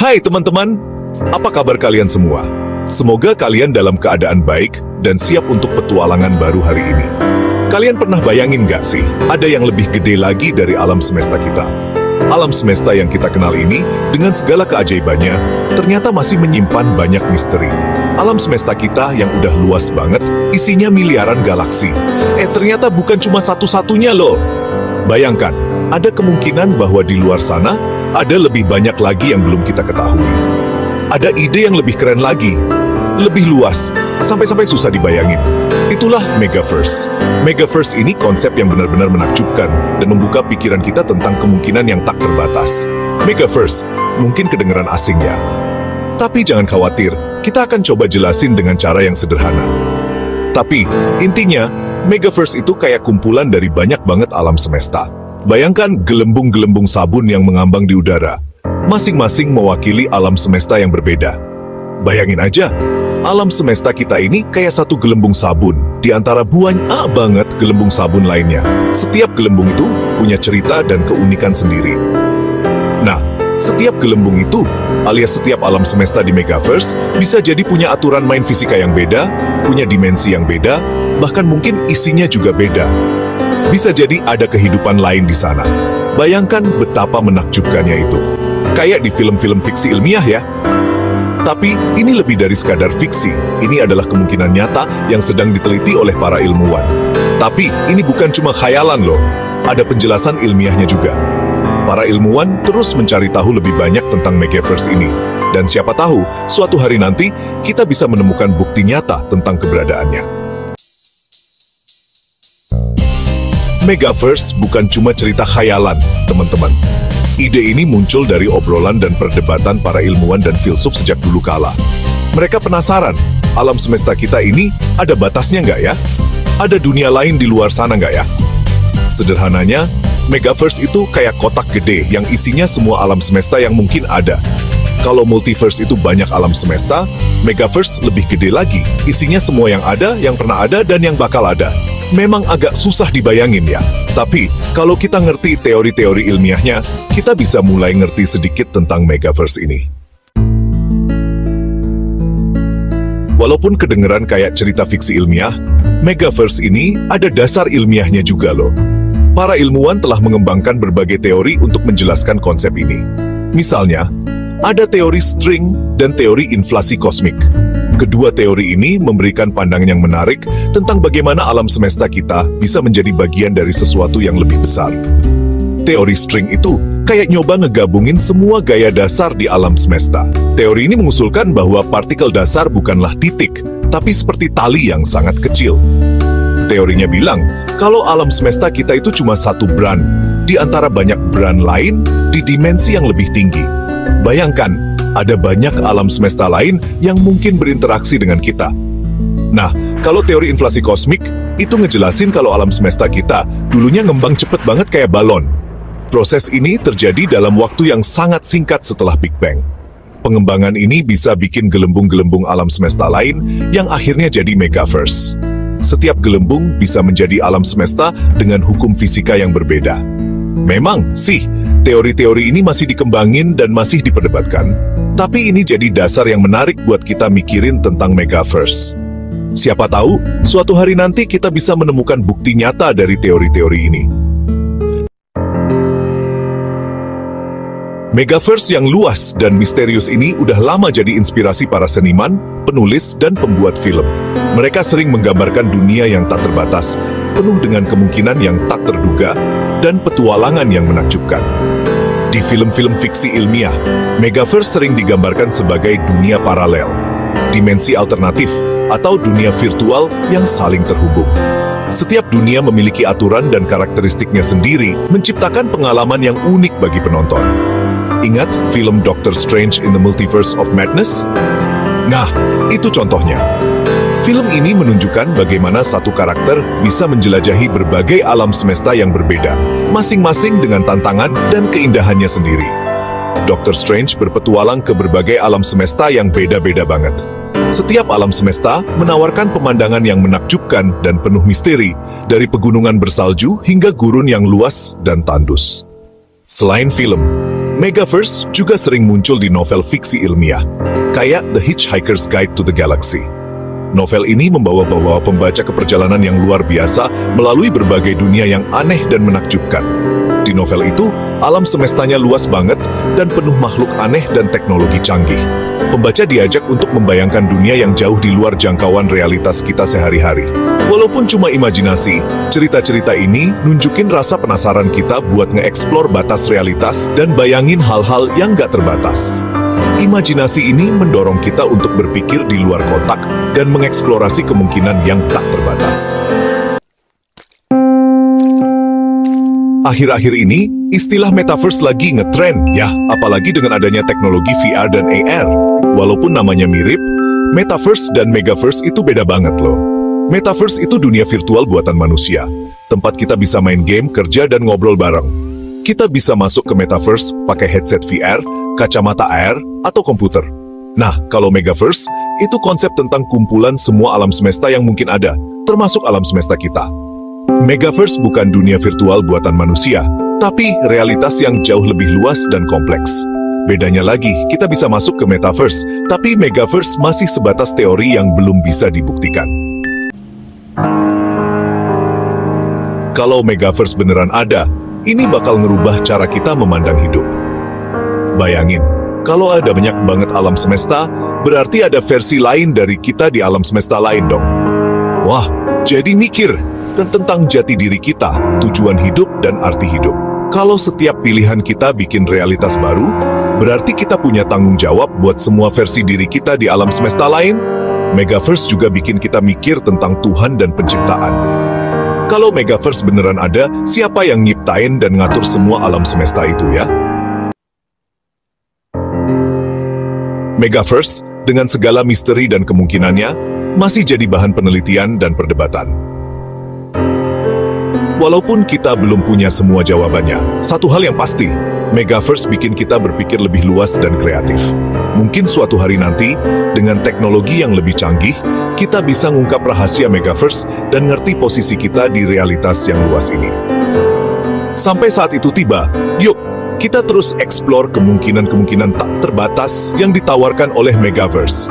Hai teman-teman, apa kabar kalian semua? Semoga kalian dalam keadaan baik dan siap untuk petualangan baru hari ini. Kalian pernah bayangin gak sih, ada yang lebih gede lagi dari alam semesta kita? Alam semesta yang kita kenal ini, dengan segala keajaibannya, ternyata masih menyimpan banyak misteri. Alam semesta kita yang udah luas banget, isinya miliaran galaksi. Ternyata bukan cuma satu-satunya loh. Bayangkan, ada kemungkinan bahwa di luar sana, ada lebih banyak lagi yang belum kita ketahui. Ada ide yang lebih keren lagi, lebih luas, sampai-sampai susah dibayangin. Itulah Megaverse. Megaverse ini konsep yang benar-benar menakjubkan dan membuka pikiran kita tentang kemungkinan yang tak terbatas. Megaverse, mungkin kedengeran asing ya. Tapi jangan khawatir, kita akan coba jelasin dengan cara yang sederhana. Tapi, intinya, Megaverse itu kayak kumpulan dari banyak banget alam semesta. Bayangkan gelembung-gelembung sabun yang mengambang di udara. Masing-masing mewakili alam semesta yang berbeda. Bayangin aja, alam semesta kita ini kayak satu gelembung sabun, di antara banyak banget gelembung sabun lainnya. Setiap gelembung itu punya cerita dan keunikan sendiri. Nah, setiap gelembung itu, alias setiap alam semesta di Megaverse, bisa jadi punya aturan main fisika yang beda, punya dimensi yang beda, bahkan mungkin isinya juga beda. Bisa jadi ada kehidupan lain di sana. Bayangkan betapa menakjubkannya itu. Kayak di film-film fiksi ilmiah ya. Tapi ini lebih dari sekadar fiksi. Ini adalah kemungkinan nyata yang sedang diteliti oleh para ilmuwan. Tapi ini bukan cuma khayalan loh. Ada penjelasan ilmiahnya juga. Para ilmuwan terus mencari tahu lebih banyak tentang Megaverse ini. Dan siapa tahu, suatu hari nanti kita bisa menemukan bukti nyata tentang keberadaannya. Megaverse bukan cuma cerita khayalan, teman-teman. Ide ini muncul dari obrolan dan perdebatan para ilmuwan dan filsuf sejak dulu kala. Mereka penasaran, alam semesta kita ini ada batasnya nggak ya? Ada dunia lain di luar sana nggak ya? Sederhananya, Megaverse itu kayak kotak gede yang isinya semua alam semesta yang mungkin ada. Kalau multiverse itu banyak alam semesta, Megaverse lebih gede lagi. Isinya semua yang ada, yang pernah ada, dan yang bakal ada. Memang agak susah dibayangin ya. Tapi, kalau kita ngerti teori-teori ilmiahnya, kita bisa mulai ngerti sedikit tentang Megaverse ini. Walaupun kedengeran kayak cerita fiksi ilmiah, Megaverse ini ada dasar ilmiahnya juga loh. Para ilmuwan telah mengembangkan berbagai teori untuk menjelaskan konsep ini. Misalnya, ada teori string dan teori inflasi kosmik. Kedua teori ini memberikan pandangan yang menarik tentang bagaimana alam semesta kita bisa menjadi bagian dari sesuatu yang lebih besar. Teori string itu kayak nyoba ngegabungin semua gaya dasar di alam semesta. Teori ini mengusulkan bahwa partikel dasar bukanlah titik, tapi seperti tali yang sangat kecil. Teorinya bilang, kalau alam semesta kita itu cuma satu brand, di antara banyak brand lain di dimensi yang lebih tinggi. Bayangkan, ada banyak alam semesta lain yang mungkin berinteraksi dengan kita. Nah, kalau teori inflasi kosmik, itu ngejelasin kalau alam semesta kita dulunya ngembang cepet banget kayak balon. Proses ini terjadi dalam waktu yang sangat singkat setelah Big Bang. Pengembangan ini bisa bikin gelembung-gelembung alam semesta lain yang akhirnya jadi Megaverse. Setiap gelembung bisa menjadi alam semesta dengan hukum fisika yang berbeda. Memang sih, teori-teori ini masih dikembangin dan masih diperdebatkan, tapi ini jadi dasar yang menarik buat kita mikirin tentang Megaverse. Siapa tahu, suatu hari nanti kita bisa menemukan bukti nyata dari teori-teori ini. Megaverse yang luas dan misterius ini udah lama jadi inspirasi para seniman, penulis, dan pembuat film. Mereka sering menggambarkan dunia yang tak terbatas, penuh dengan kemungkinan yang tak terduga, dan petualangan yang menakjubkan. Di film-film fiksi ilmiah, Megaverse sering digambarkan sebagai dunia paralel, dimensi alternatif, atau dunia virtual yang saling terhubung. Setiap dunia memiliki aturan dan karakteristiknya sendiri, menciptakan pengalaman yang unik bagi penonton. Ingat film Doctor Strange in the Multiverse of Madness? Nah, itu contohnya. Film ini menunjukkan bagaimana satu karakter bisa menjelajahi berbagai alam semesta yang berbeda, masing-masing dengan tantangan dan keindahannya sendiri. Doctor Strange berpetualang ke berbagai alam semesta yang beda-beda banget. Setiap alam semesta menawarkan pemandangan yang menakjubkan dan penuh misteri, dari pegunungan bersalju hingga gurun yang luas dan tandus. Selain film, Megaverse juga sering muncul di novel fiksi ilmiah, kayak The Hitchhiker's Guide to the Galaxy. Novel ini membawa pembaca ke perjalanan yang luar biasa melalui berbagai dunia yang aneh dan menakjubkan. Di novel itu, alam semestanya luas banget dan penuh makhluk aneh dan teknologi canggih. Pembaca diajak untuk membayangkan dunia yang jauh di luar jangkauan realitas kita sehari-hari. Walaupun cuma imajinasi, cerita-cerita ini nunjukin rasa penasaran kita buat nge-explore batas realitas dan bayangin hal-hal yang gak terbatas. Imajinasi ini mendorong kita untuk berpikir di luar kotak dan mengeksplorasi kemungkinan yang tak terbatas. Akhir-akhir ini, istilah metaverse lagi ngetren, ya, apalagi dengan adanya teknologi VR dan AR. Walaupun namanya mirip, metaverse dan megaverse itu beda banget loh. Metaverse itu dunia virtual buatan manusia, tempat kita bisa main game, kerja, dan ngobrol bareng. Kita bisa masuk ke metaverse pakai headset VR, kacamata AR, atau komputer. Nah, kalau megaverse, itu konsep tentang kumpulan semua alam semesta yang mungkin ada, termasuk alam semesta kita. Megaverse bukan dunia virtual buatan manusia, tapi realitas yang jauh lebih luas dan kompleks. Bedanya lagi, kita bisa masuk ke metaverse, tapi megaverse masih sebatas teori yang belum bisa dibuktikan. Kalau megaverse beneran ada, ini bakal ngerubah cara kita memandang hidup. Bayangin, kalau ada banyak banget alam semesta, berarti ada versi lain dari kita di alam semesta lain dong. Wah, jadi mikir tentang jati diri kita, tujuan hidup, dan arti hidup. Kalau setiap pilihan kita bikin realitas baru, berarti kita punya tanggung jawab buat semua versi diri kita di alam semesta lain. Megaverse juga bikin kita mikir tentang Tuhan dan penciptaan. Kalau megaverse beneran ada, siapa yang nyiptain dan ngatur semua alam semesta itu ya? Megaverse, dengan segala misteri dan kemungkinannya, masih jadi bahan penelitian dan perdebatan. Walaupun kita belum punya semua jawabannya, satu hal yang pasti, Megaverse bikin kita berpikir lebih luas dan kreatif. Mungkin suatu hari nanti, dengan teknologi yang lebih canggih, kita bisa ngungkap rahasia Megaverse dan ngerti posisi kita di realitas yang luas ini. Sampai saat itu tiba, yuk, kita terus eksplor kemungkinan-kemungkinan tak terbatas yang ditawarkan oleh Megaverse.